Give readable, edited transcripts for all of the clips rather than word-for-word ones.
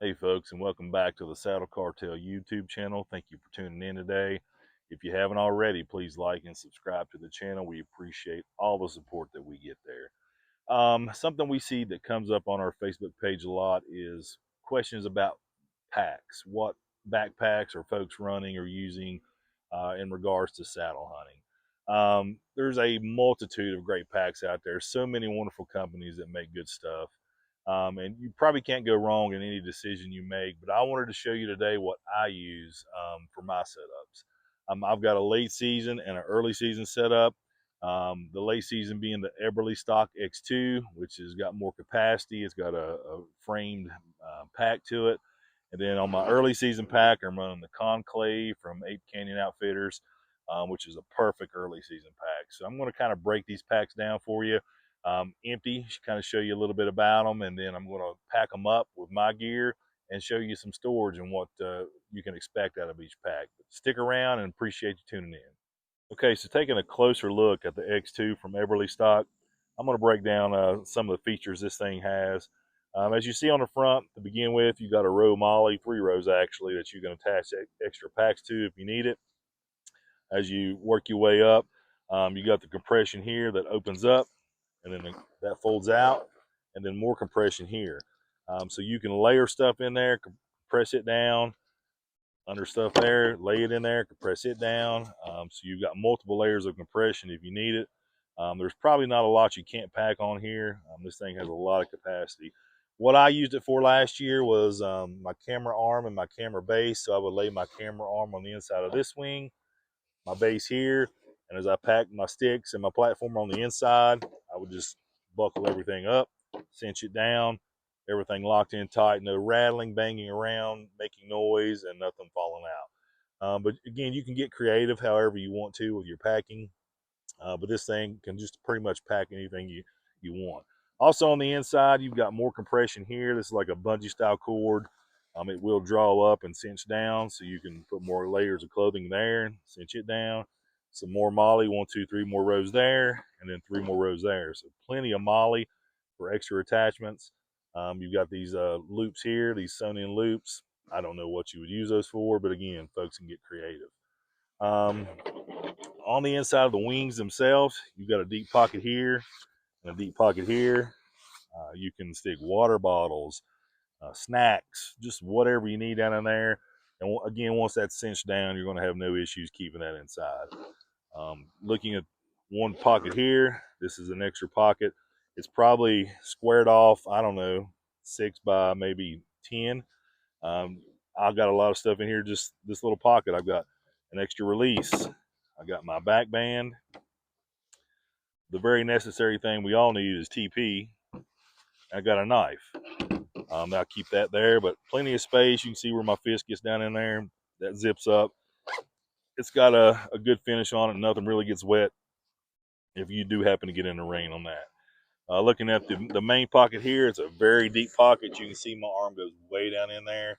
Hey folks, and welcome back to the Saddle Cartel YouTube channel. Thank you for tuning in today. If you haven't already, please like and subscribe to the channel. We appreciate all the support that we get there. Something we see that comes up on our Facebook page a lot is questions about packs. What backpacks are folks running or using in regards to saddle hunting? There's a multitude of great packs out there. So many wonderful companies that make good stuff. And you probably can't go wrong in any decision you make. But I wanted to show you today what I use for my setups. I've got a late season and an early season setup. The late season being the Eberlestock X2, which has got more capacity. It's got a framed pack to it. And then on my early season pack, I'm running the Conclave from Ape Canyon Outfitters, which is a perfect early season pack. So I'm going to kind of break these packs down for you. Empty, kind of show you a little bit about them, and then I'm going to pack them up with my gear and show you some storage and what you can expect out of each pack. But stick around and appreciate you tuning in. Okay, so taking a closer look at the X2 from Eberlestock, I'm going to break down some of the features this thing has. As you see on the front, to begin with, you got a row MOLLE, 3 rows actually, that you can attach extra packs to if you need it. As you work your way up, you got the compression here that opens up, and then that folds out, and then more compression here. So you can layer stuff in there, compress it down, under stuff there, lay it in there, compress it down. So you've got multiple layers of compression if you need it. There's probably not a lot you can't pack on here. This thing has a lot of capacity. What I used it for last year was my camera arm and my camera base. So I would lay my camera arm on the inside of this wing, my base here, and as I packed my sticks and my platform on the inside, I would just buckle everything up, cinch it down, everything locked in tight, no rattling, banging around, making noise, and nothing falling out. But again, you can get creative however you want to with your packing. But this thing can just pretty much pack anything you want. Also on the inside, you've got more compression here. This is like a bungee style cord. It will draw up and cinch down, so you can put more layers of clothing there, cinch it down. Some more MOLLE, 1, 2, 3 more rows there, and then 3 more rows there. So plenty of MOLLE for extra attachments. You've got these loops here, these sewn in loops. I don't know what you would use those for, but again, folks can get creative. Um, on the inside of the wings themselves, you've got a deep pocket here and a deep pocket here. You can stick water bottles, snacks, just whatever you need down in there. And again, once that's cinched down, you're going to have no issues keeping that inside. Looking at one pocket here, this is an extra pocket. It's probably squared off, I don't know, 6 by maybe 10. I've got a lot of stuff in here, just this little pocket. I've got an extra release. I got my back band. The very necessary thing we all need is TP. I got a knife. I'll keep that there, but plenty of space. You can see where my fist gets down in there. That zips up. It's got a good finish on it. Nothing really gets wet if you do happen to get in the rain on that. Looking at the main pocket here, it's a very deep pocket. You can see my arm goes way down in there,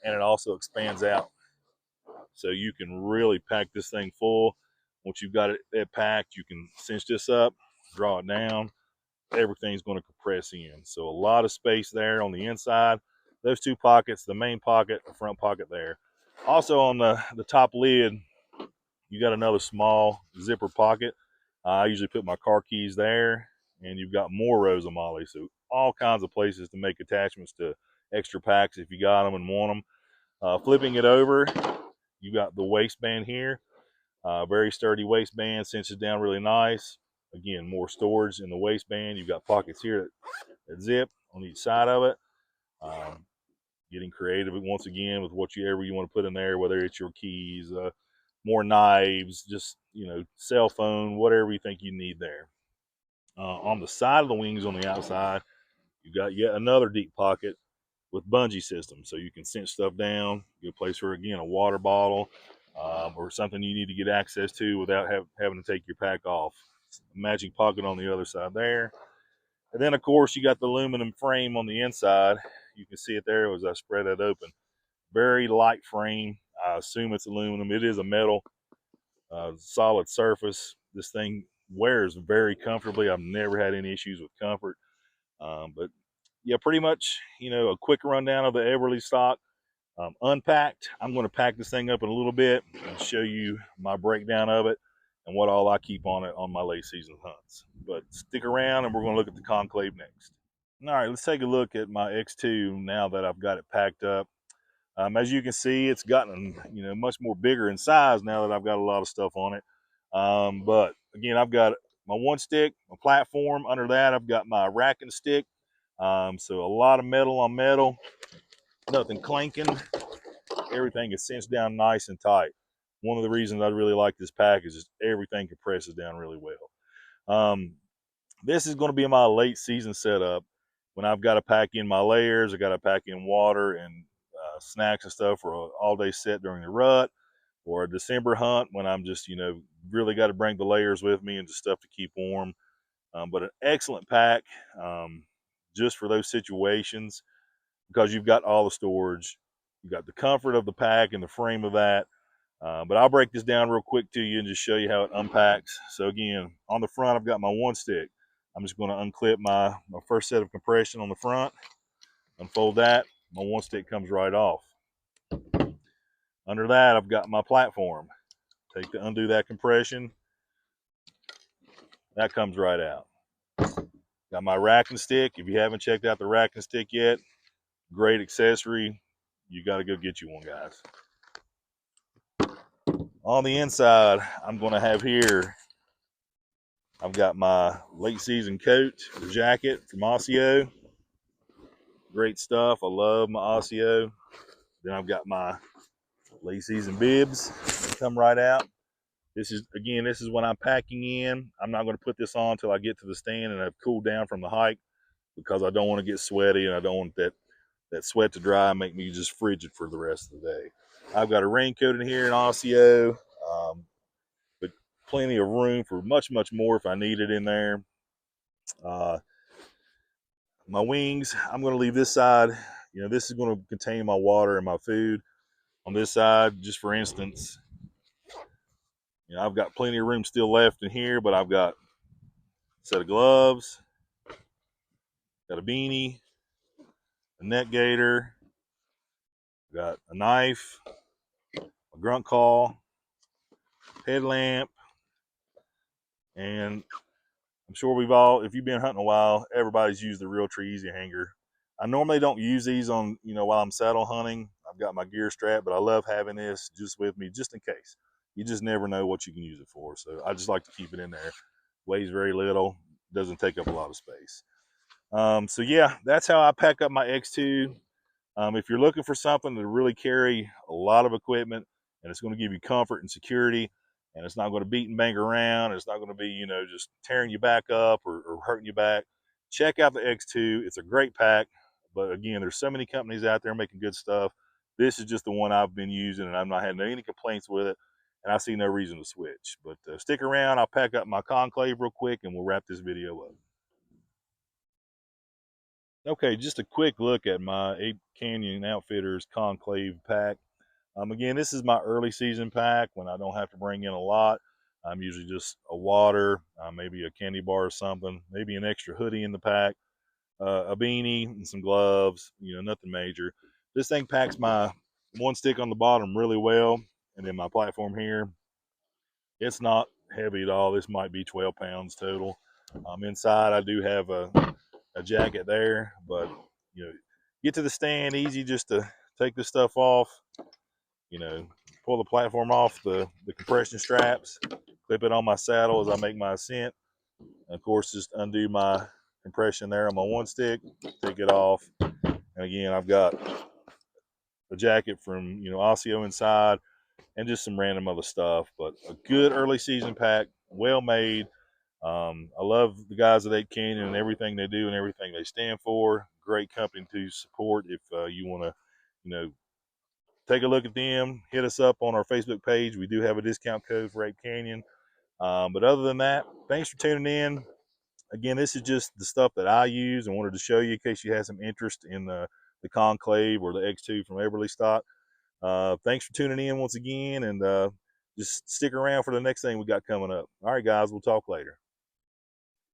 and it also expands out. So you can really pack this thing full. Once you've got it packed, you can cinch this up, draw it down. Everything's going to compress in. So a lot of space there on the inside. Those 2 pockets, the main pocket, the front pocket there. Also on the top lid, you got another small zipper pocket. I usually put my car keys there, and you've got more rows of MOLLE. So all kinds of places to make attachments to extra packs if you got them and want them. Flipping it over, you got the waistband here. Very sturdy waistband, cinches down really nice. Again, more storage in the waistband. You've got pockets here that zip on each side of it. Getting creative once again with whatever you want to put in there, whether it's your keys, more knives, just cell phone, whatever you think you need there. On the side of the wings on the outside, you got yet another deep pocket with bungee system, so you can cinch stuff down. Good place for, again, a water bottle or something you need to get access to without having to take your pack off. Matching pocket on the other side there. And then, of course, you got the aluminum frame on the inside. You can see it there as I spread that open. Very light frame. I assume it's aluminum. It is a metal, solid surface. This thing wears very comfortably. I've never had any issues with comfort. But yeah, pretty much, a quick rundown of the Eberlestock unpacked. I'm going to pack this thing up in a little bit and show you my breakdown of it and what all I keep on it on my late season hunts. But stick around and we're going to look at the conclave next. All right, let's take a look at my X2 now that I've got it packed up. As you can see, it's gotten much more bigger in size now that I've got a lot of stuff on it. But again, I've got my one stick, my platform. Under that, I've got my rack and stick. So a lot of metal on metal, nothing clanking. Everything is cinched down nice and tight. One of the reasons I really like this pack is just everything compresses down really well. This is going to be my late season setup when I've got to pack in my layers. I got to pack in water and snacks and stuff for an all-day set during the rut, or a December hunt when I'm just really got to bring the layers with me and just stuff to keep warm. But an excellent pack just for those situations, because you've got all the storage, you've got the comfort of the pack and the frame of that. But I'll break this down real quick to you and just show you how it unpacks. So again, on the front, I've got my one stick. I'm just going to unclip my first set of compression on the front, unfold that. My one stick comes right off. Under that, I've got my platform. Undo that compression. That comes right out. Got my rack and stick. If you haven't checked out the rack and stick yet, great accessory. You got to go get you one, guys. On the inside, I'm going to have here, I've got my late season coat, or jacket from Osseo. Great stuff. I love my Osseo. Then I've got my late season bibs. They come right out. This is when I'm packing in. I'm not going to put this on until I get to the stand and I've cooled down from the hike, because I don't want to get sweaty and I don't want that sweat to dry and make me just frigid for the rest of the day. I've got a raincoat in here in Osseo, but plenty of room for much more if I need it in there. My wings, I'm going to leave this side. This is going to contain my water and my food. On this side, just for instance, I've got plenty of room still left in here, but I've got a set of gloves, got a beanie, a net gaiter, got a knife, a grunt call, headlamp, and I'm sure if you've been hunting a while, everybody's used the Real Tree Easy Hanger. I normally don't use these on, while I'm saddle hunting. I've got my gear strap, but I love having this just with me, just in case. You just never know what you can use it for. So I just like to keep it in there. Weighs very little, doesn't take up a lot of space. So yeah, that's how I pack up my X2. If you're looking for something to really carry a lot of equipment and it's going to give you comfort and security, and it's not going to beat and bang around, it's not going to be, just tearing you back up or hurting you back, check out the X2. It's a great pack. But again, there's so many companies out there making good stuff. This is just the one I've been using, and I've not had any complaints with it, and I see no reason to switch. But stick around. I'll pack up my conclave real quick, and we'll wrap this video up. Okay, just a quick look at my Ape Canyon Outfitters conclave pack. Again, this is my early season pack when I don't have to bring in a lot. I'm usually just a water, maybe a candy bar or something, maybe an extra hoodie in the pack, a beanie and some gloves, nothing major. This thing packs my one stick on the bottom really well, and then my platform here, it's not heavy at all. This might be 12 pounds total. Inside, I do have a jacket there, but get to the stand easy just to take this stuff off, pull the platform off the compression straps, clip it on my saddle as I make my ascent, and of course just undo my compression there on my one stick, take it off, and again I've got a jacket from Osseo inside and just some random other stuff. But a good early season pack, well made. I love the guys at Ape Canyon and everything they do and everything they stand for. Great company to support. If you want to, take a look at them, hit us up on our Facebook page. We do have a discount code for Ape Canyon. But other than that, thanks for tuning in. Again, this is just the stuff that I use and wanted to show you in case you had some interest in the conclave or the X2 from Eberlestock. Thanks for tuning in once again, and just stick around for the next thing we got coming up. All right, guys, we'll talk later.